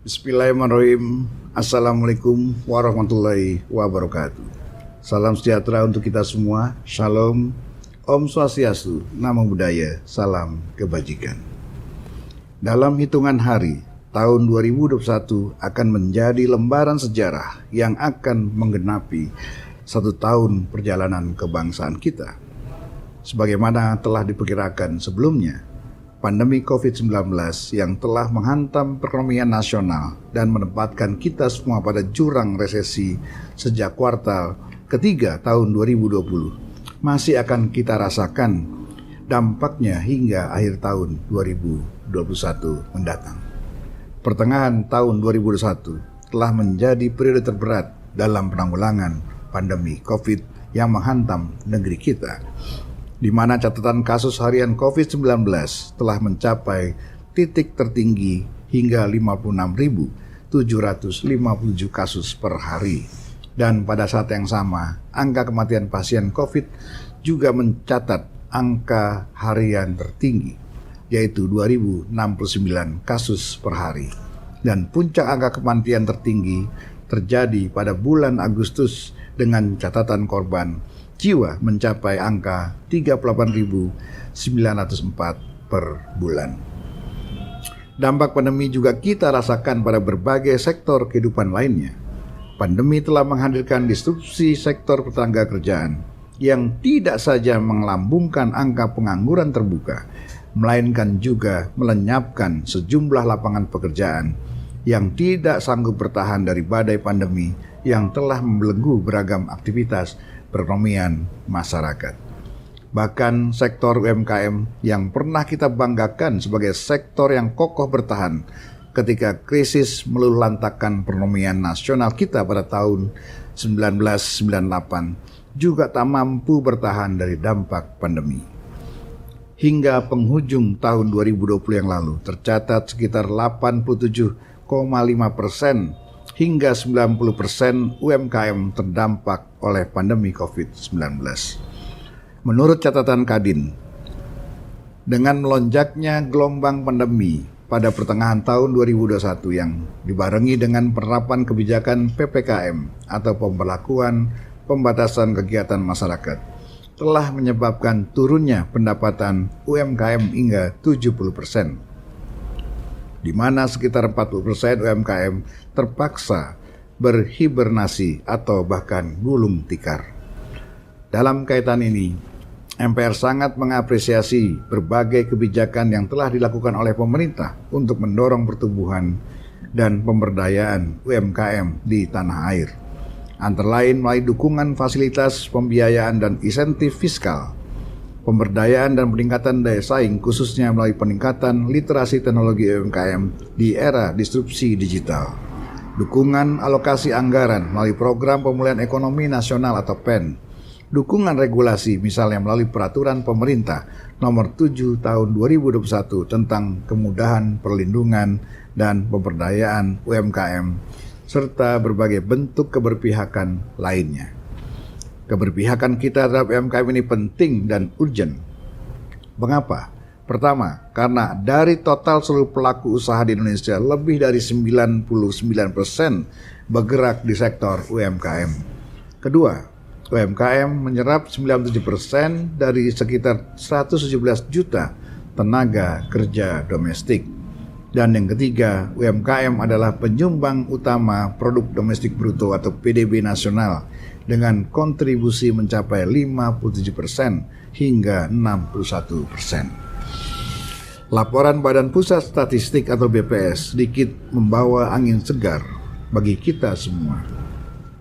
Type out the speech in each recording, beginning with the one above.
Bismillahirrahmanirrahim. Assalamualaikum warahmatullahi wabarakatuh. Salam sejahtera untuk kita semua. Shalom, Om Swastiastu, Namo Buddhaya, salam kebajikan. Dalam hitungan hari, tahun 2021 akan menjadi lembaran sejarah yang akan menggenapi 1 tahun perjalanan kebangsaan kita. Sebagaimana telah diperkirakan sebelumnya, pandemi COVID-19 yang telah menghantam perekonomian nasional dan menempatkan kita semua pada jurang resesi sejak kuartal ketiga tahun 2020 masih akan kita rasakan dampaknya hingga akhir tahun 2021 mendatang. Pertengahan tahun 2021 telah menjadi periode terberat dalam penanggulangan pandemi COVID yang menghantam negeri kita, di mana catatan kasus harian COVID-19 telah mencapai titik tertinggi hingga 56.757 kasus per hari. Dan pada saat yang sama, angka kematian pasien COVID juga mencatat angka harian tertinggi, yaitu 2.069 kasus per hari. Dan puncak angka kematian tertinggi terjadi pada bulan Agustus dengan catatan korban jiwa mencapai angka 38.904 per bulan. Dampak pandemi juga kita rasakan pada berbagai sektor kehidupan lainnya. Pandemi telah menghadirkan disrupsi sektor ketenaga kerjaan yang tidak saja melambungkan angka pengangguran terbuka, melainkan juga melenyapkan sejumlah lapangan pekerjaan yang tidak sanggup bertahan dari badai pandemi yang telah membelenggu beragam aktivitas perekonomian masyarakat. Bahkan sektor UMKM yang pernah kita banggakan sebagai sektor yang kokoh bertahan ketika krisis meluluhlantakkan perekonomian nasional kita pada tahun 1998 juga tak mampu bertahan dari dampak pandemi. Hingga penghujung tahun 2020 yang lalu tercatat sekitar 87,5% hingga 90% UMKM terdampak oleh pandemi COVID-19. Menurut catatan Kadin, dengan melonjaknya gelombang pandemi pada pertengahan tahun 2021 yang dibarengi dengan penerapan kebijakan PPKM atau pemberlakuan pembatasan kegiatan masyarakat, telah menyebabkan turunnya pendapatan UMKM hingga 70%. Di mana sekitar 40% UMKM terpaksa berhibernasi atau bahkan gulung tikar. Dalam kaitan ini, MPR sangat mengapresiasi berbagai kebijakan yang telah dilakukan oleh pemerintah untuk mendorong pertumbuhan dan pemberdayaan UMKM di tanah air. Antara lain melalui dukungan fasilitas pembiayaan dan insentif fiskal, pemberdayaan dan peningkatan daya saing khususnya melalui peningkatan literasi teknologi UMKM di era disrupsi digital, dukungan alokasi anggaran melalui program pemulihan ekonomi nasional atau PEN, dukungan regulasi misalnya melalui peraturan pemerintah nomor 7 tahun 2021 tentang kemudahan perlindungan dan pemberdayaan UMKM, serta berbagai bentuk keberpihakan lainnya. Keberpihakan kita terhadap UMKM ini penting dan urgent. Mengapa? Pertama, karena dari total seluruh pelaku usaha di Indonesia, lebih dari 99% bergerak di sektor UMKM. Kedua, UMKM menyerap 97% dari sekitar 117 juta tenaga kerja domestik. Dan yang ketiga, UMKM adalah penyumbang utama produk domestik bruto atau PDB nasional dengan kontribusi mencapai 57% hingga 61%. Laporan Badan Pusat Statistik atau BPS sedikit membawa angin segar bagi kita semua.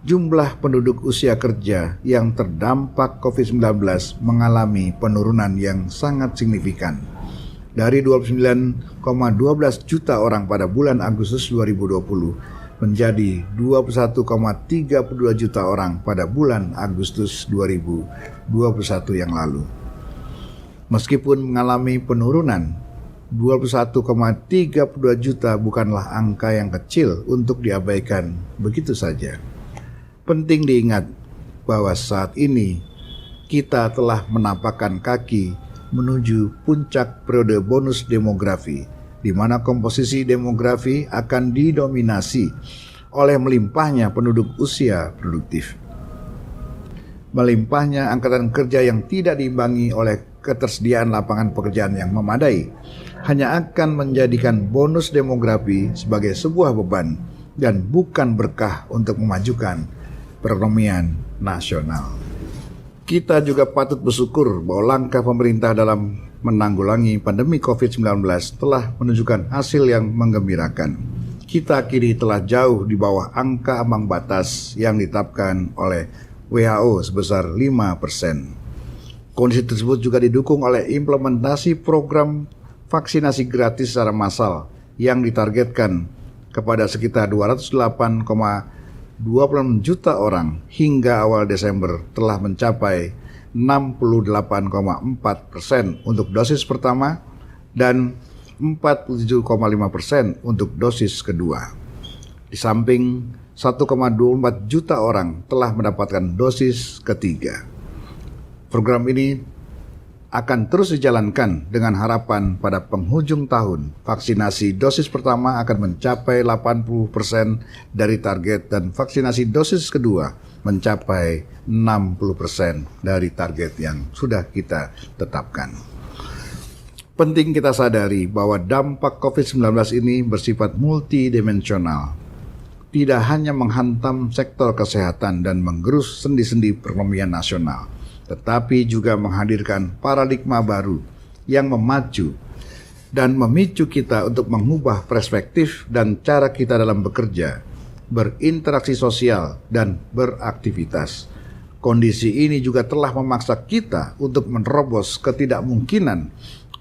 Jumlah penduduk usia kerja yang terdampak COVID-19 mengalami penurunan yang sangat signifikan. Dari 29,12 juta orang pada bulan Agustus 2020 menjadi 21,32 juta orang pada bulan Agustus 2021 yang lalu. Meskipun mengalami penurunan, 21,32 juta bukanlah angka yang kecil untuk diabaikan begitu saja. Penting diingat bahwa saat ini kita telah menapakkan kaki menuju puncak periode bonus demografi di mana komposisi demografi akan didominasi oleh melimpahnya penduduk usia produktif. Melimpahnya angkatan kerja yang tidak diimbangi oleh ketersediaan lapangan pekerjaan yang memadai hanya akan menjadikan bonus demografi sebagai sebuah beban dan bukan berkah untuk memajukan perekonomian nasional. Kita juga patut bersyukur bahwa langkah pemerintah dalam menanggulangi pandemi COVID-19 telah menunjukkan hasil yang menggembirakan. Kita kini telah jauh di bawah angka ambang batas yang ditetapkan oleh WHO sebesar 5%. Kondisi tersebut juga didukung oleh implementasi program vaksinasi gratis secara massal yang ditargetkan kepada sekitar 208,26 juta orang hingga awal Desember telah mencapai 68,4% untuk dosis pertama dan 47,5% untuk dosis kedua. Di samping 1,24 juta orang telah mendapatkan dosis ketiga. Program ini akan terus dijalankan dengan harapan pada penghujung tahun vaksinasi dosis pertama akan mencapai 80% dari target dan vaksinasi dosis kedua mencapai 60% dari target yang sudah kita tetapkan. Penting kita sadari bahwa dampak COVID-19 ini bersifat multidimensional. Tidak hanya menghantam sektor kesehatan dan menggerus sendi-sendi perekonomian nasional, tetapi juga menghadirkan paradigma baru yang memacu dan memicu kita untuk mengubah perspektif dan cara kita dalam bekerja, berinteraksi sosial, dan beraktivitas. Kondisi ini juga telah memaksa kita untuk menerobos ketidakmungkinan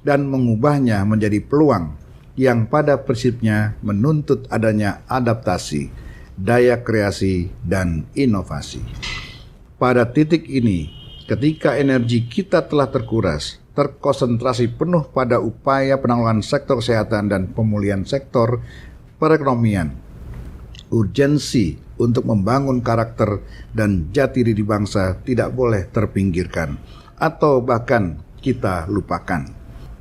dan mengubahnya menjadi peluang yang pada prinsipnya menuntut adanya adaptasi, daya kreasi, dan inovasi. Pada titik ini, ketika energi kita telah terkonsentrasi penuh pada upaya penanggulangan sektor kesehatan dan pemulihan sektor perekonomian, urgensi untuk membangun karakter dan jati diri bangsa tidak boleh terpinggirkan atau bahkan kita lupakan.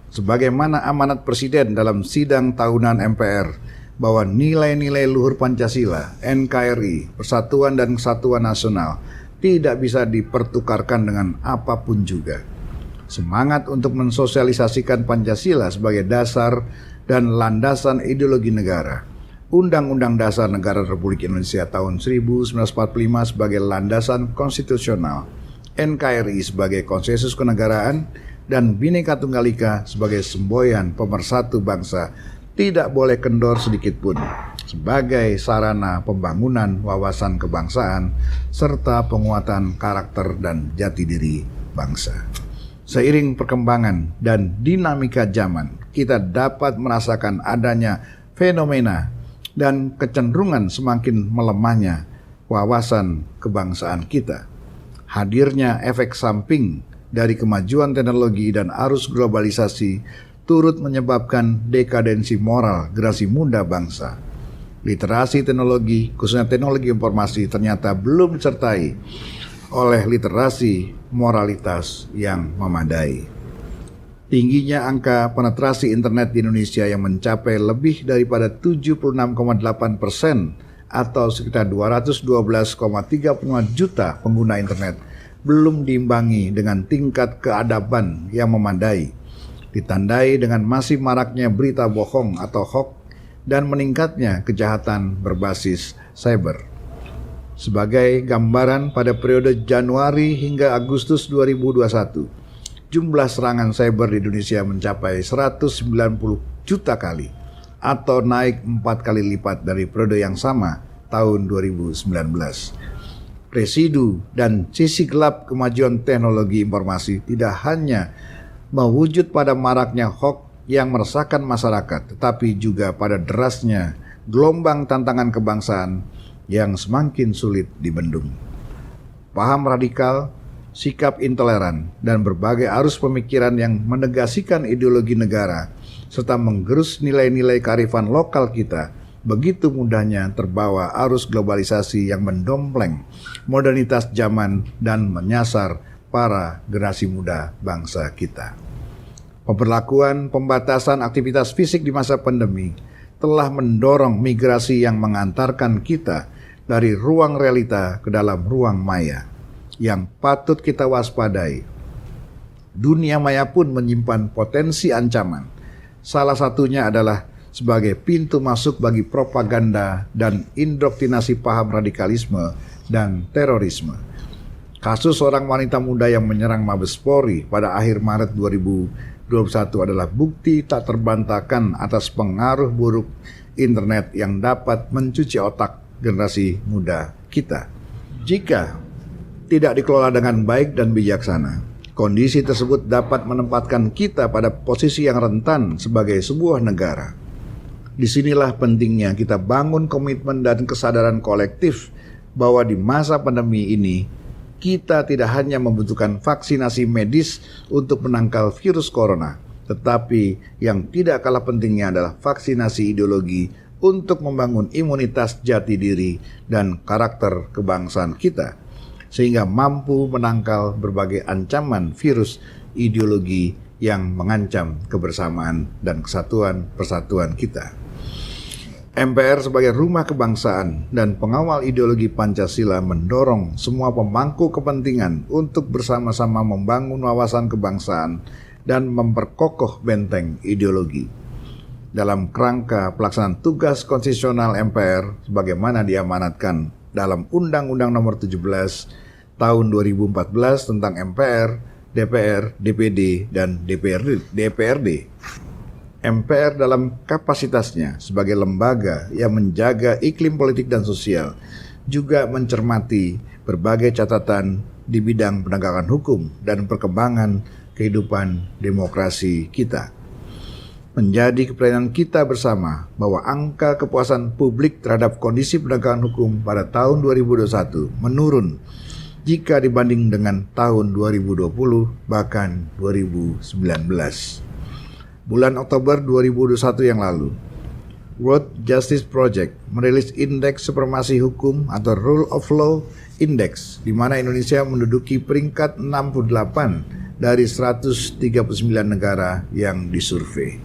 Sebagaimana amanat Presiden dalam sidang tahunan MPR bahwa nilai-nilai luhur Pancasila, NKRI, Persatuan dan Kesatuan Nasional tidak bisa dipertukarkan dengan apapun juga. Semangat untuk mensosialisasikan Pancasila sebagai dasar dan landasan ideologi negara, Undang-Undang Dasar Negara Republik Indonesia tahun 1945 sebagai landasan konstitusional, NKRI sebagai konsensus kenegaraan, dan Bhinneka Tunggal Ika sebagai semboyan pemersatu bangsa tidak boleh kendor sedikit pun sebagai sarana pembangunan wawasan kebangsaan serta penguatan karakter dan jati diri bangsa. Seiring perkembangan dan dinamika zaman, kita dapat merasakan adanya fenomena dan kecenderungan semakin melemahnya wawasan kebangsaan kita. Hadirnya efek samping dari kemajuan teknologi dan arus globalisasi turut menyebabkan dekadensi moral generasi muda bangsa. Literasi teknologi, khususnya teknologi informasi, ternyata belum disertai oleh literasi moralitas yang memadai. Tingginya angka penetrasi internet di Indonesia yang mencapai lebih daripada 76,8% atau sekitar 212,35 juta pengguna internet belum diimbangi dengan tingkat keadaban yang memadai, ditandai dengan masih maraknya berita bohong atau hoax dan meningkatnya kejahatan berbasis cyber. Sebagai gambaran, pada periode Januari hingga Agustus 2021, jumlah serangan cyber di Indonesia mencapai 190 juta kali atau naik 4 kali lipat dari periode yang sama tahun 2019. Residu dan sisi gelap kemajuan teknologi informasi tidak hanya mewujud pada maraknya hoax yang meresahkan masyarakat, tetapi juga pada derasnya gelombang tantangan kebangsaan yang semakin sulit dibendung. Paham radikal, sikap intoleran, dan berbagai arus pemikiran yang menegasikan ideologi negara serta menggerus nilai-nilai kearifan lokal kita begitu mudahnya terbawa arus globalisasi yang mendompleng modernitas zaman dan menyasar para generasi muda bangsa kita. Pemberlakuan pembatasan aktivitas fisik di masa pandemi telah mendorong migrasi yang mengantarkan kita dari ruang realita ke dalam ruang maya yang patut kita waspadai. Dunia maya pun menyimpan potensi ancaman. Salah satunya adalah sebagai pintu masuk bagi propaganda dan indoktrinasi paham radikalisme dan terorisme. Kasus seorang wanita muda yang menyerang Mabes Polri pada akhir Maret 2021 adalah bukti tak terbantahkan atas pengaruh buruk internet yang dapat mencuci otak generasi muda kita. Jika tidak dikelola dengan baik dan bijaksana, kondisi tersebut dapat menempatkan kita pada posisi yang rentan sebagai sebuah negara. Disinilah pentingnya kita bangun komitmen dan kesadaran kolektif bahwa di masa pandemi ini kita tidak hanya membutuhkan vaksinasi medis untuk menangkal virus corona, tetapi yang tidak kalah pentingnya adalah vaksinasi ideologi untuk membangun imunitas jati diri dan karakter kebangsaan kita, sehingga mampu menangkal berbagai ancaman virus ideologi yang mengancam kebersamaan dan kesatuan persatuan kita. MPR sebagai rumah kebangsaan dan pengawal ideologi Pancasila mendorong semua pemangku kepentingan untuk bersama-sama membangun wawasan kebangsaan dan memperkokoh benteng ideologi. Dalam kerangka pelaksanaan tugas konstitusional MPR sebagaimana diamanatkan dalam Undang-Undang Nomor 17 Tahun 2014 tentang MPR, DPR, DPD, dan DPRD. MPR dalam kapasitasnya sebagai lembaga yang menjaga iklim politik dan sosial juga mencermati berbagai catatan di bidang penegakan hukum dan perkembangan kehidupan demokrasi kita. Menjadi kepentingan kita bersama bahwa angka kepuasan publik terhadap kondisi penegakan hukum pada tahun 2021 menurun jika dibanding dengan tahun 2020 bahkan 2019. Bulan Oktober 2021 yang lalu, World Justice Project merilis Indeks Supremasi Hukum atau Rule of Law Index, di mana Indonesia menduduki peringkat 68 dari 139 negara yang disurvei.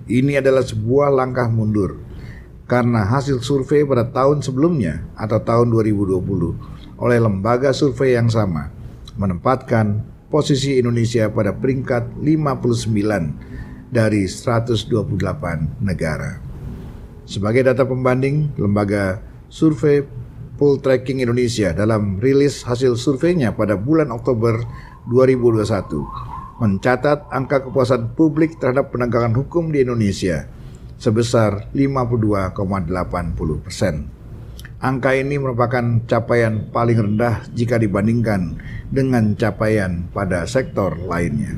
Ini adalah sebuah langkah mundur, karena hasil survei pada tahun sebelumnya atau tahun 2020 oleh lembaga survei yang sama menempatkan posisi Indonesia pada peringkat 59 dari 128 negara. Sebagai data pembanding, lembaga survei Poll Tracking Indonesia dalam rilis hasil surveinya pada bulan Oktober 2021 mencatat angka kepuasan publik terhadap penegakan hukum di Indonesia sebesar 52,80%. Angka ini merupakan capaian paling rendah jika dibandingkan dengan capaian pada sektor lainnya.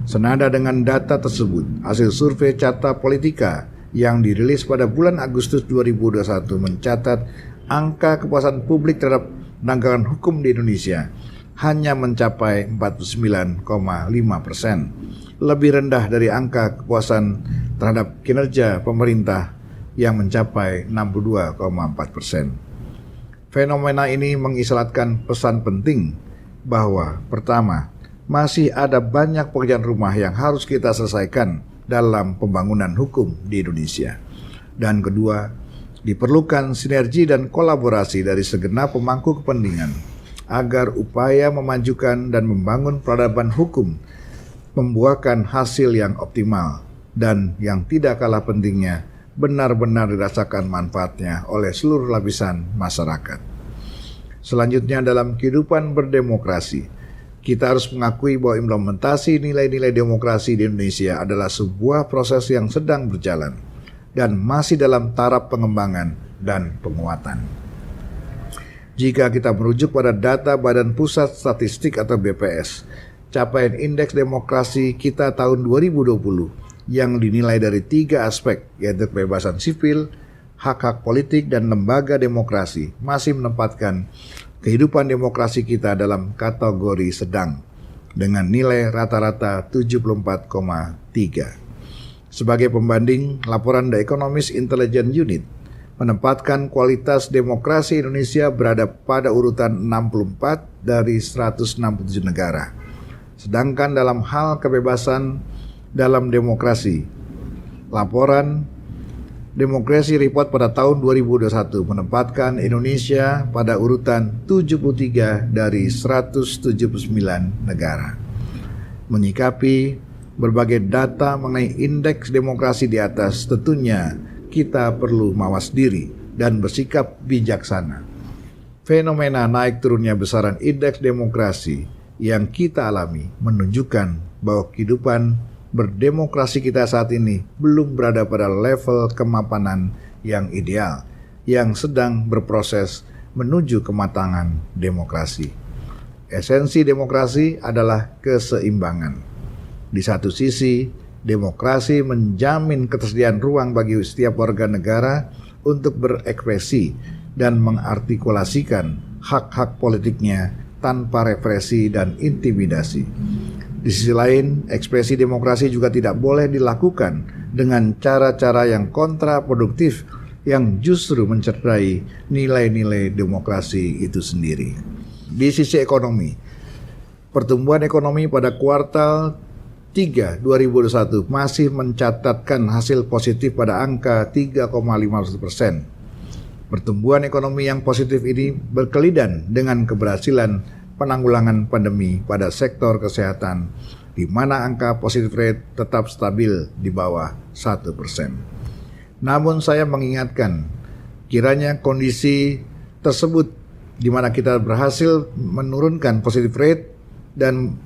Senada dengan data tersebut, hasil survei Carta Politika yang dirilis pada bulan Agustus 2021 mencatat angka kepuasan publik terhadap penegakan hukum di Indonesia hanya mencapai 49,5%, lebih rendah dari angka kepuasan terhadap kinerja pemerintah yang mencapai 62,4%. Fenomena ini mengisyaratkan pesan penting bahwa pertama, masih ada banyak pekerjaan rumah yang harus kita selesaikan dalam pembangunan hukum di Indonesia. Dan kedua, diperlukan sinergi dan kolaborasi dari segenap pemangku kepentingan agar upaya memajukan dan membangun peradaban hukum membuahkan hasil yang optimal dan yang tidak kalah pentingnya benar-benar dirasakan manfaatnya oleh seluruh lapisan masyarakat. Selanjutnya dalam kehidupan berdemokrasi, kita harus mengakui bahwa implementasi nilai-nilai demokrasi di Indonesia adalah sebuah proses yang sedang berjalan dan masih dalam taraf pengembangan dan penguatan. Jika kita merujuk pada data Badan Pusat Statistik atau BPS, capaian indeks demokrasi kita tahun 2020 yang dinilai dari 3 aspek, yaitu kebebasan sipil, hak-hak politik, dan lembaga demokrasi, masih menempatkan kehidupan demokrasi kita dalam kategori sedang dengan nilai rata-rata 74,3. Sebagai pembanding, laporan The Economist Intelligence Unit menempatkan kualitas demokrasi Indonesia berada pada urutan 64 dari 167 negara. Sedangkan dalam hal kebebasan dalam demokrasi. Laporan Demokrasi Report pada tahun 2021 menempatkan Indonesia pada urutan 73 dari 179 negara. Menyikapi berbagai data mengenai indeks demokrasi di atas, tentunya kita perlu mawas diri dan bersikap bijaksana. Fenomena naik turunnya besaran indeks demokrasi yang kita alami menunjukkan bahwa kehidupan berdemokrasi kita saat ini belum berada pada level kemapanan yang ideal, yang sedang berproses menuju kematangan demokrasi. Esensi demokrasi adalah keseimbangan. Di satu sisi, demokrasi menjamin ketersediaan ruang bagi setiap warga negara untuk berekspresi dan mengartikulasikan hak-hak politiknya tanpa represi dan intimidasi. Di sisi lain, ekspresi demokrasi juga tidak boleh dilakukan dengan cara-cara yang kontraproduktif yang justru mencederai nilai-nilai demokrasi itu sendiri. Di sisi ekonomi, pertumbuhan ekonomi pada kuartal 3 2021 masih mencatatkan hasil positif pada angka 3,51%. Pertumbuhan ekonomi yang positif ini berkelidan dengan keberhasilan penanggulangan pandemi pada sektor kesehatan, di mana angka positif rate tetap stabil di bawah 1%. Namun saya mengingatkan, kiranya kondisi tersebut di mana kita berhasil menurunkan positif rate dan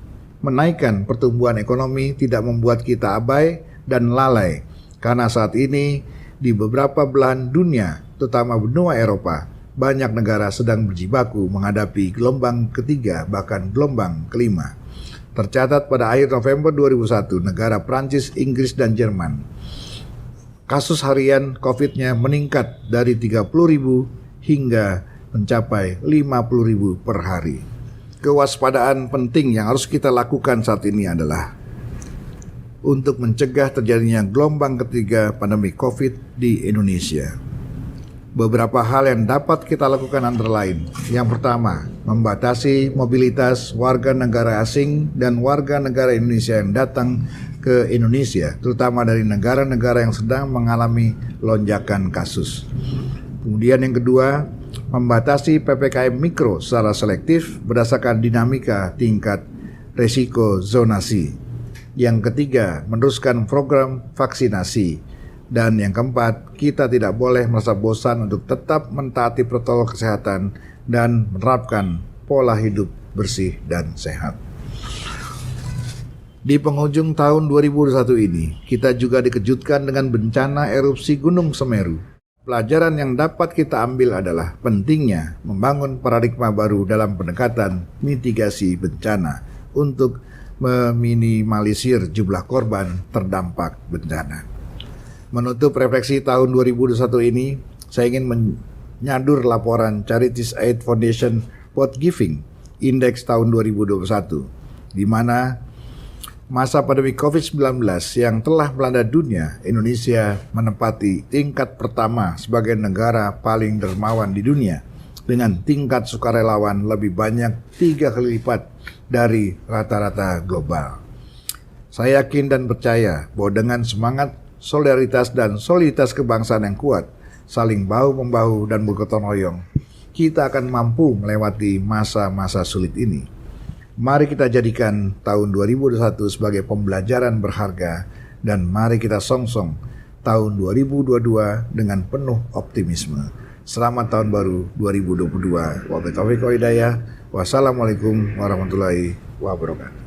menaikkan pertumbuhan ekonomi tidak membuat kita abai dan lalai, karena saat ini di beberapa belahan dunia, terutama benua Eropa, banyak negara sedang berjibaku menghadapi gelombang ketiga bahkan gelombang kelima. Tercatat pada akhir November 2001, negara Prancis, Inggris, dan Jerman, kasus harian COVID-nya meningkat dari 30.000 hingga mencapai 50.000 per hari. Kewaspadaan penting yang harus kita lakukan saat ini adalah untuk mencegah terjadinya gelombang ketiga pandemi COVID di Indonesia. Beberapa hal yang dapat kita lakukan antara lain. Yang pertama, membatasi mobilitas warga negara asing dan warga negara Indonesia yang datang ke Indonesia, terutama dari negara-negara yang sedang mengalami lonjakan kasus. Kemudian yang kedua, membatasi PPKM mikro secara selektif berdasarkan dinamika tingkat risiko zonasi. Yang ketiga, meneruskan program vaksinasi. Dan yang keempat, kita tidak boleh merasa bosan untuk tetap mentaati protokol kesehatan dan menerapkan pola hidup bersih dan sehat. Di penghujung tahun 2021 ini, kita juga dikejutkan dengan bencana erupsi Gunung Semeru. Pelajaran yang dapat kita ambil adalah pentingnya membangun paradigma baru dalam pendekatan mitigasi bencana untuk meminimalisir jumlah korban terdampak bencana. Menutup refleksi tahun 2021 ini, saya ingin menyadur laporan Charities Aid Foundation World Giving Index tahun 2021, di mana masa pandemi COVID-19 yang telah melanda dunia, Indonesia menempati tingkat pertama sebagai negara paling dermawan di dunia, dengan tingkat sukarelawan lebih banyak 3 kali lipat dari rata-rata global. Saya yakin dan percaya bahwa dengan semangat solidaritas dan soliditas kebangsaan yang kuat, saling bahu-membahu dan bergotong royong, kita akan mampu melewati masa-masa sulit ini. Mari kita jadikan tahun 2021 sebagai pembelajaran berharga, dan mari kita songsong tahun 2022 dengan penuh optimisme. Selamat tahun baru 2022. Wabillahi taufiq wal hidayah. Wassalamualaikum warahmatullahi wabarakatuh.